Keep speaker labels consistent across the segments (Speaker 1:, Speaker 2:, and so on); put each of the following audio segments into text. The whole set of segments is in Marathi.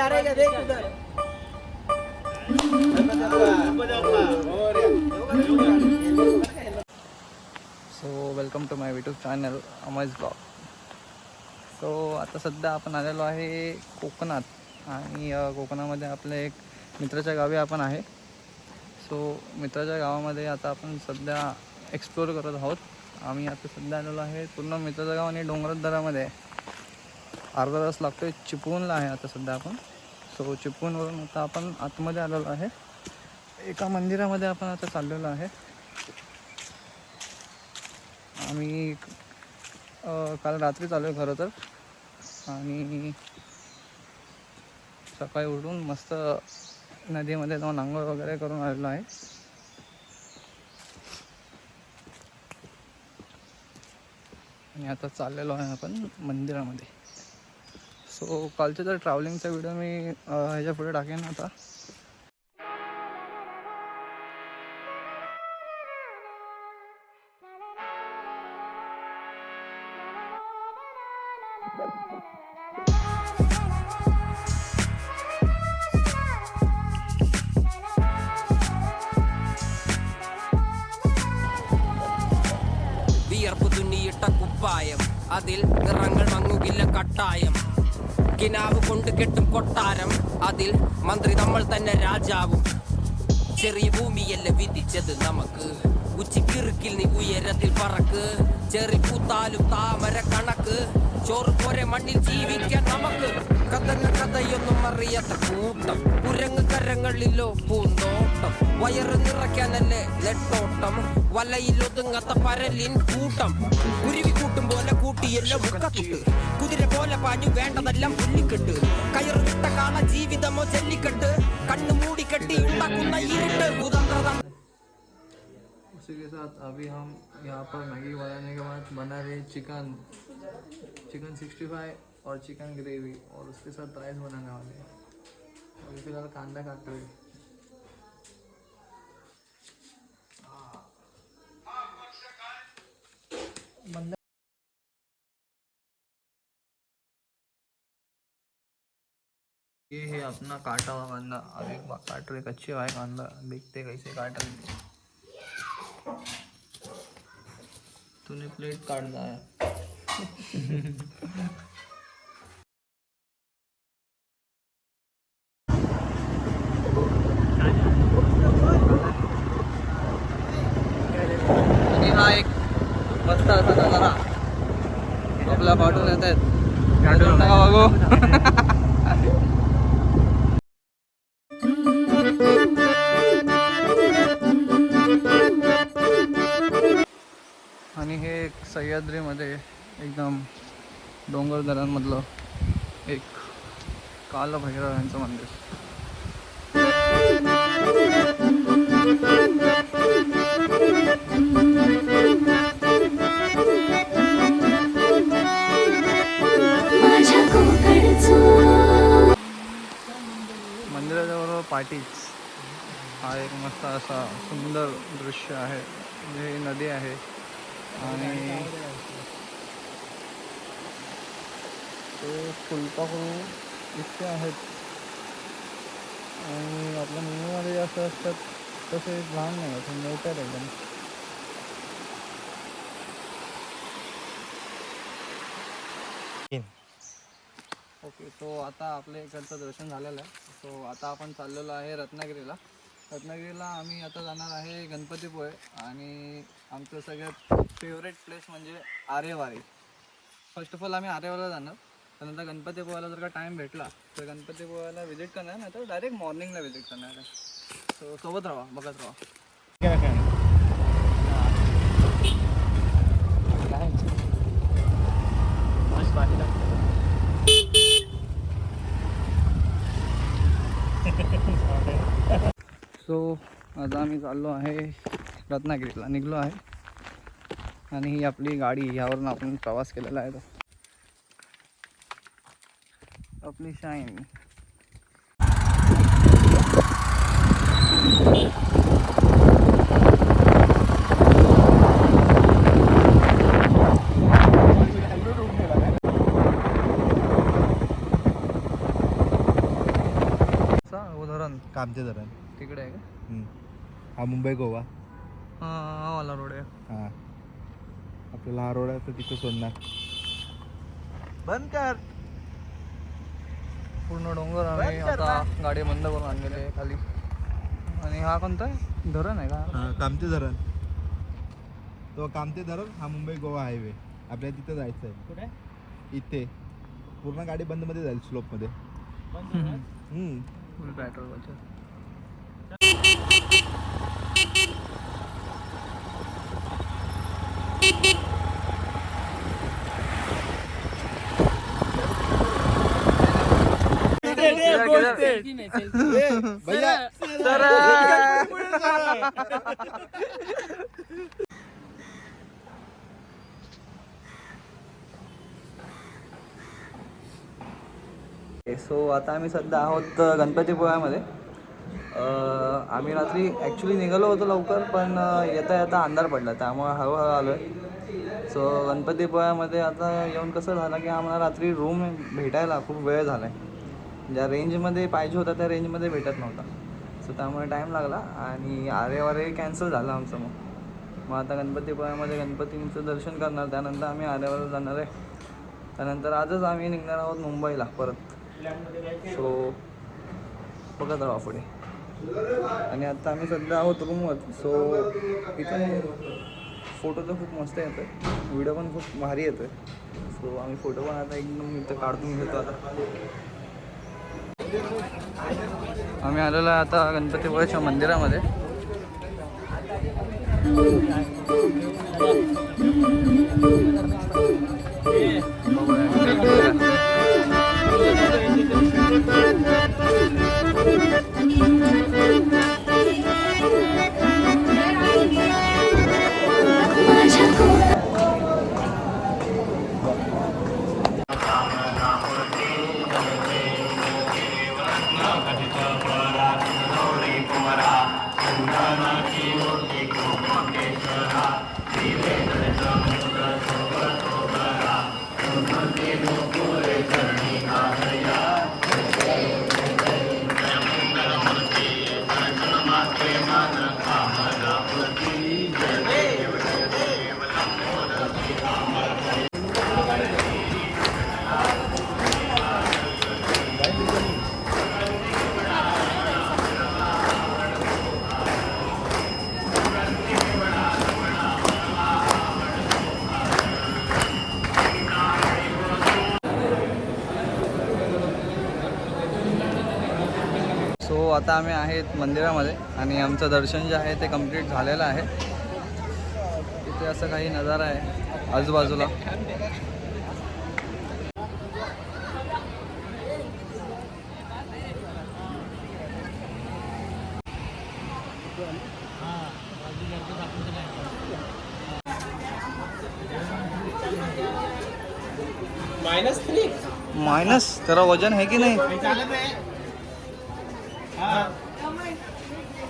Speaker 1: So welcome to my YouTube channel अमज ब्लॉग. सो आता सध्या आपण आलेलो आहे कोकणात आणि कोकणामध्ये आपल्या एक मित्राच्या गावी आपण आहे. सो मित्राच्या गावामध्ये आता आपण सध्या एक्सप्लोर करत आहोत. आम्ही आता सध्या आलेलो आहे पूर्ण मित्राचं गाव आणि डोंगरात दरामध्ये अर्धा तास लागतो आहे. चिपळूणला आहे आता सध्या आपण. सो चिपळूणवरून आता आपण आतमध्ये आलेलो आहे. एका मंदिरामध्ये आपण आता चाललेलो आहे. आम्ही काल रात्री चालू आहे खरं तर आणि सकाळी उठून मस्त नदीमध्ये जाऊन आंघोळ वगैरे करून आलेलो आहे. आणि आता चाललेलो आहे आपण मंदिरामध्ये. सो कालच्या तर ट्रॅव्हलिंगचा व्हिडिओ मी ह्याच्या पुढे टाकेन आता.
Speaker 2: വിയർപ്പ് തുന്നിയിട്ട കുപ്പായം അതിൽ നിറങ്ങൾ മങ്ങുകില്ല കട്ടായം കിനാവ് കൊണ്ട് കെട്ടും കൊട്ടാരം അതിൽ മന്ത്രി നമ്മൾ തന്നെ രാജാവും ചെറിയ ഭൂമിയല്ല വിധിച്ചത് നമുക്ക് ഉച്ചക്കിറുക്കിൽ നീ ഉയരത്തിൽ പറക്ക് ചെറി പൂത്താലും താമര കണക്ക് ചോറ് പോരെ മണ്ണിൽ ജീവിക്കാൻ നമുക്ക് കഥന കഥയൊന്നും അറിയാത്ത കൂട്ടം കുരങ്ങ് കരങ്ങളിലോ പൂന്തോട്ടം വയറ് നിറയ്ക്കാനല്ലേ നെട്ടോട്ടം വലയിൽ ഒതുങ്ങാത്ത പരലിൻ കൂട്ടം കുരുവി കൂട്ടും പോലെ കൂട്ടിയെല്ലാം മുക്കത്തുട്ട് കുതിര പോലെ പാഞ്ഞു വേണ്ടതെല്ലാം പുല്ലിക്കെട്ട് കയറ് വിട്ട കാള ജീവിതമോ ജല്ലിക്കെട്ട് കണ്ണു മൂടിക്കെട്ടി ഉണ്ടാക്കുന്ന ഇരുട്ട് കുതന്ത്രത.
Speaker 1: उसी के साथ अभी हम यहाँ पर मैगी बनाने के बाद बना रहे चिकन 65 और चिकन ग्रेवी और उसके साथ राइस बनाने वाले हैं. अभी फिलहाल कांदा काट रहे. ये है अपना काटा हुआ कांदा. अभी काट रहे कच्चे हुआ है कांदा. देखते कैसे काट रहे. तूने प्लेट काट दिया. आणि हा एक मस्त असा नजारा आपला पाठवून येत आहेत. नका बघू. आणि हे एक सह्याद्रीमध्ये एकदम डोंगर दऱ्यांमधलं एक कालभैरव यांचं मंदिर. मंदिराजवळ पाठीच हा एक मस्त असा सुंदर दृश्य आहे. म्हणजे ही नदी आहे आणि ते फुलपाखरू इतके आहेत आणि आपल्या मुंबईमध्ये जास्त असतात तसे लहान नाही आहेत, मोठ्यात एकदम. ओके. सो आता आपल्या इकडचं दर्शन झालेलं आहे. सो आता आपण चाललेलो आहे रत्नागिरीला. रत्नागिरीला आम्ही आता जाणार आहे गणपतीपुळे आणि आमचं सगळ्यात फेवरेट प्लेस म्हणजे आरेवारी. फर्स्ट ऑफ ऑल आम्ही आरेवारीला जाणार. त्यानंतर गणपतीपुळ्याला जर का टाईम भेटला तर गणपतीपुळ्याला व्हिजिट करणार, नाही तर डायरेक्ट मॉर्निंगला व्हिजिट करणार आहे. सो सोबत राहा, बघत राहा. सो आता आम्ही चाललो आहे रत्नागिरीला, निघलो आहे आणि ही आपली गाडी, यावरून आपण प्रवास केलेला आहे. आपली शाईन. धरण
Speaker 3: कामते धरण.
Speaker 1: तिकडे आहे का?
Speaker 3: हा मुंबई गोवा.
Speaker 1: हा वाला रोड आहे.
Speaker 3: हा आपल्याला हा रोड आहे तर तिथे सोडणार. बंद कर.
Speaker 1: पूर्ण डोंगर आम्ही आता गाडी बंद करून आणलेली आहे खाली. आणि हा कोणता आहे धरण आहे का?
Speaker 3: हा कामते धरण. तो कामते धरण हा मुंबई गोवा हायवे. आपल्याला तिथे जायचं आहे.
Speaker 1: कुठे?
Speaker 3: इथे पूर्ण गाडी बंद मध्ये जाईल स्लोप मध्ये.
Speaker 1: फुल पेट्रोल बचत.
Speaker 3: भैया
Speaker 1: सो आता आम्ही सध्या आहोत गणपतीपुळ्यामध्ये. आम्ही रात्री ॲक्च्युली निघालो होतो लवकर, पण येता येता अंधार पडला, त्यामुळे हळूहळू आलो आहे. सो गणपतीपुळ्यामध्ये आता येऊन कसं झालं की आम्हाला रात्री रूम भेटायला खूप वेळ झाला आहे. ज्या रेंजमध्ये पाहिजे होता त्या रेंजमध्ये भेटत नव्हता. सो त्यामुळे टाईम लागला आणि आरेवारे कॅन्सल झालं आमचं. मग आता गणपतीपुळ्यामध्ये गणपतींचं दर्शन करणार, त्यानंतर आम्ही आरेवाला जाणार आहे. त्यानंतर आजच आम्ही निघणार आहोत मुंबईला परत. सो बघत राहा पुढे. आणि आता आम्ही सध्या आहोत रूमवर. सो इथून फोटो तर खूप मस्त येतो आहे, व्हिडिओ पण खूप भारी येतो आहे. सो आम्ही फोटो पण आता एकदम इथं काढून घेतो. आता आम्ही आलेलो आहे आता गणपतीपुळ्याच्या मंदिरामध्ये. सो आता आम्ही आहेत मंदिरामध्ये आणि आमचं दर्शन जे आहे ते कंप्लीट झालेलं आहे. इथे असं काही नजारा आहे आजूबाजूला. माइनस तेरा वजन है कि नहीं?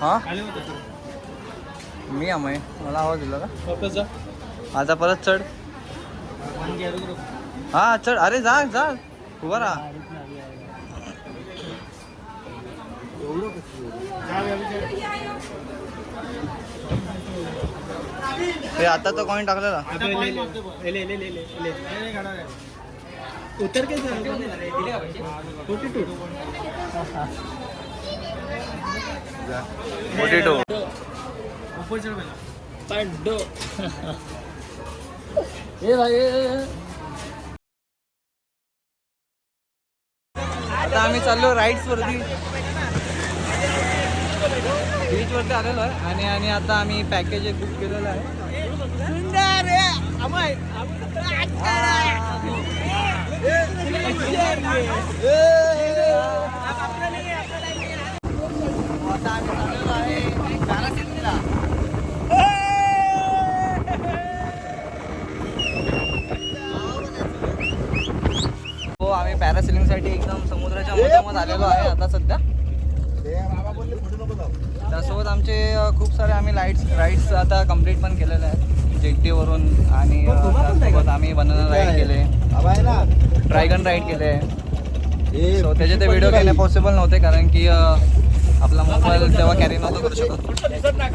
Speaker 1: हाँ मी अमय, मला आवाज दिला का? आता परत चढ. हा चढ. अरे जा जा उभा राहा. ते आता तो कॉइन टाकलेला.
Speaker 4: उतर के
Speaker 1: 42 आता आम्ही चाललो राईड्स वरती. बीच वरती आलेलो आहे आणि आता आम्ही पॅकेज एक बुक केलेलं आहे. आता आम्ही चाललेलो आहे पॅरासिलिंगला. हो आम्ही पॅरासिलिंगसाठी एकदम समुद्राच्या मधामध्ये आलेलो आहे आता सध्या. त्यासोबत आमचे खूप सारे आम्ही राईड्स आता कंप्लीट पण केलेले आहेत जेट्टीवरून. आणि त्यासोबत आम्ही बनाना राईड केले, ड्रॅगन राईड केले. सो त्याचे ते व्हिडिओ घेणे पॉसिबल नव्हते कारण की आपला मोबाईल तेव्हा कॅरी नव्हता करू शकत,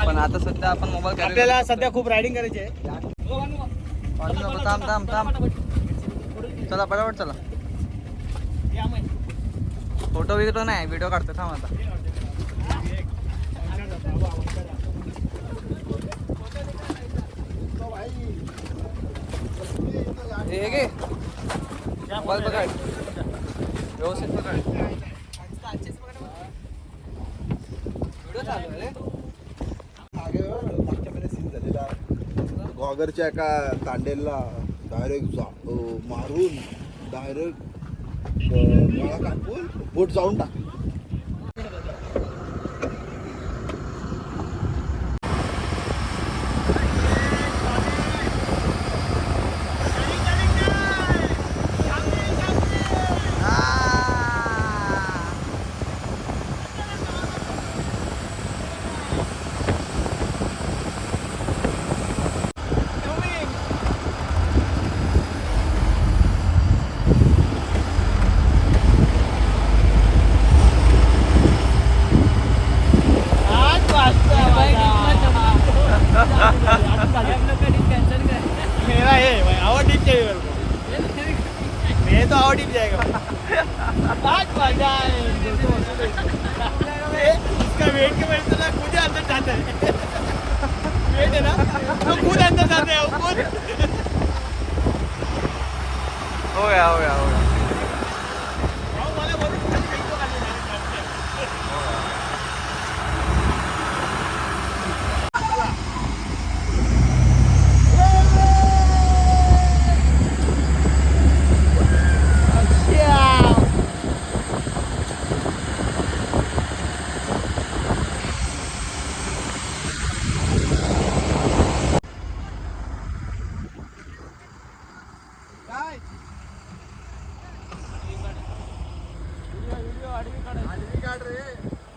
Speaker 1: पण आता सध्या आपण मोबाईल कॅरी
Speaker 4: आपल्याला सध्या खूप रायडिंग करायची आहे.
Speaker 1: थांब थांब थांब, चला पटापट चला. फोटो बिटो नाही, व्हिडिओ काढतो थांब आता. हे घे मोबाईल पकड, व्यवस्थित पकड. व्हिडिओ चालू आहे रे.
Speaker 3: गॉगरच्या एका तांडेलला डायरेक्ट मारून डायरेक्ट गळा कापून बोट जाऊन टाकली.
Speaker 4: मेरा है आवर टीम चाहिए मेरे को. मैं तो आवर टीम जाएगा. आज मजा है. उसका वेट के वजह से ना खुद ही अंदर जाता है. वेट है ना तो खुद अंदर जाते हैं खुद.
Speaker 1: हो गया हो गया हो गया.
Speaker 4: मला बोलून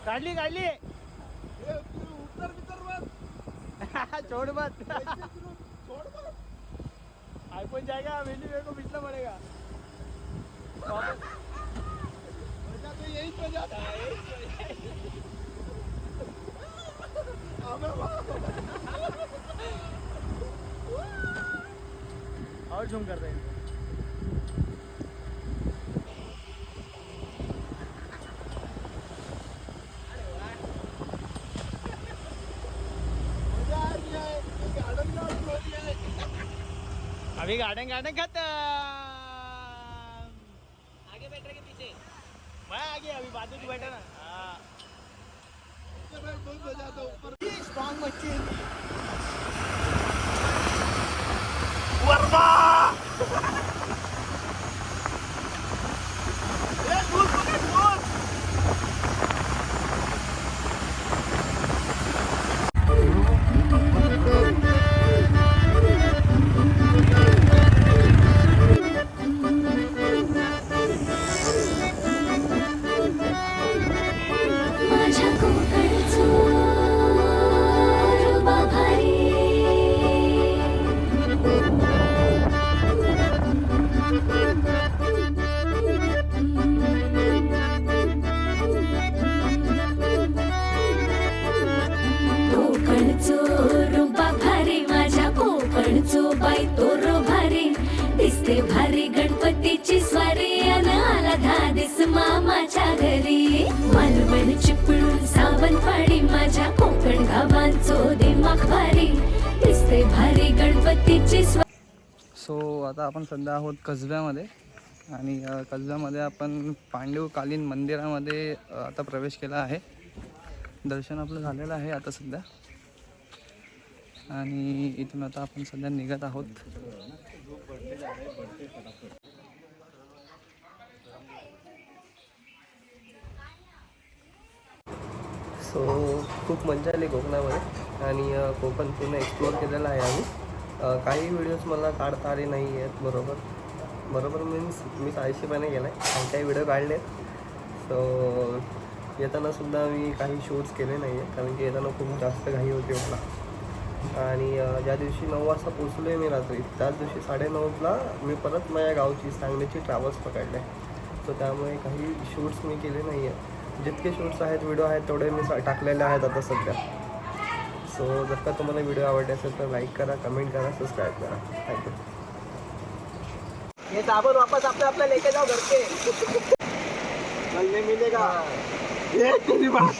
Speaker 4: काढली काढली. छोड़ मत. आईफोन जाएगा मेरे को पिछला पड़ेगा. तो यही तो जाता है. और झूम कर रहे हैं. अभी गार्डन गार्डन खत्म. आगे बैठ रहे के पीछे. मैं आगे अभी बाजू में बैठा ना. हाँ स्ट्रॉन्ग बच्चे हैं. वर्मा
Speaker 5: बाई तोर भारी दिसते भारी गणपतीची स्वारी अन आला धादिस मामाच्या घरी. मालवण चिपळूण सावंतवाडी माझ्या कोकण गावांचो दिमाग भारी दिसते भारी गणपतीची स्वारी.
Speaker 1: सो आता आपण सध्या आहोत कसब्यामध्ये आणि कसब्यामध्ये आपण पांडवकालीन मंदिरामध्ये आता प्रवेश केला आहे. दर्शन आपलं झालेलं आहे आता सध्या आणि इथून आता आपण सध्या निघत आहोत. सो खूप मजा आली कोकणामध्ये आणि कोकण पूर्ण एक्सप्लोअर केलेलं आहे आम्ही. काही व्हिडिओज मला काढता आले नाही आहेत बरोबर मीन्स मी सायशीपणे गेला आहे काही व्हिडिओ काढले. सो येतानासुद्धा मी काही शूट्स केले नाही आहेत कारण की येताना खूप जास्त घाई होती मला. आणि ज्या दिवशी 9 वाजता पोचलो आहे मी रात्री त्याच दिवशी 9:30ला मी परत माझ्या गावची सांगलीची ट्रॅव्हल्स पकडले. सो त्यामुळे काही शूट्स मी केले नाही आहेत. जितके शूट्स आहेत व्हिडिओ आहेत तेवढे मी टाकलेले आहेत आता सध्या. सो जर का तुम्हाला व्हिडिओ आवडले असेल तर लाईक करा, कमेंट करा, सबस्क्राईब करा. थँक्यू.
Speaker 4: ये साबुन वापस अपने अपने लेके जाओ घर पे. कल नहीं मिलेगा. ये तेरी बात.